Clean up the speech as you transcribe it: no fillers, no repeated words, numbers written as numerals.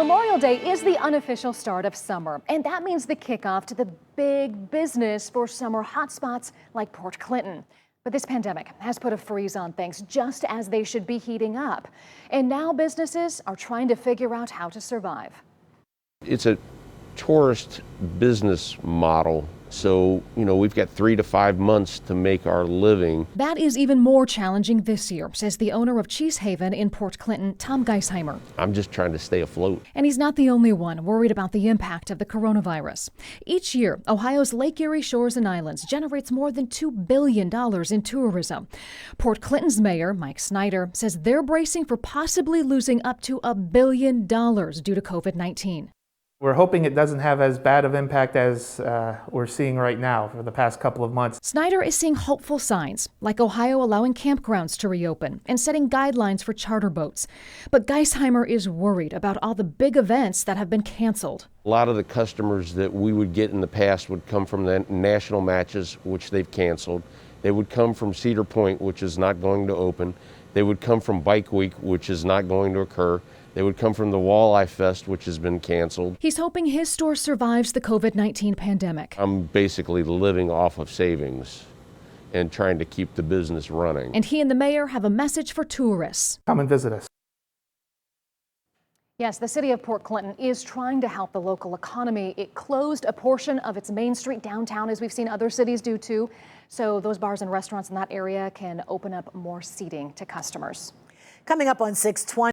Memorial Day is the unofficial start of summer, and that means the kickoff to the big business for summer hotspots like Port Clinton. But this pandemic has put a freeze on things just as they should be heating up. And now businesses are trying to figure out how to survive. It's a tourist business model. So, we've got 3 to 5 months to make our living. That is even more challenging this year, says the owner of Cheesehaven in Port Clinton, Tom Geisheimer. I'm just trying to stay afloat. And he's not the only one worried about the impact of the coronavirus. Each year, Ohio's Lake Erie shores and islands generates more than $2 billion in tourism. Port Clinton's mayor, Mike Snyder, says they're bracing for possibly losing up to $1 billion due to COVID-19. We're hoping it doesn't have as bad of impact as we're seeing right now for the past couple of months. Snyder is seeing hopeful signs, like Ohio allowing campgrounds to reopen and setting guidelines for charter boats. But Geisheimer is worried about all the big events that have been canceled. A lot of the customers that we would get in the past would come from the national matches, which they've canceled. They would come from Cedar Point, which is not going to open. They would come from Bike Week, which is not going to occur. They would come from the Walleye Fest, which has been canceled. He's hoping his store survives the COVID-19 pandemic. I'm basically living off of savings and trying to keep the business running. And he and the mayor have a message for tourists. Come and visit us. Yes, the city of Port Clinton is trying to help the local economy. It closed a portion of its Main Street downtown, as we've seen other cities do too. So those bars and restaurants in that area can open up more seating to customers. Coming up on 620.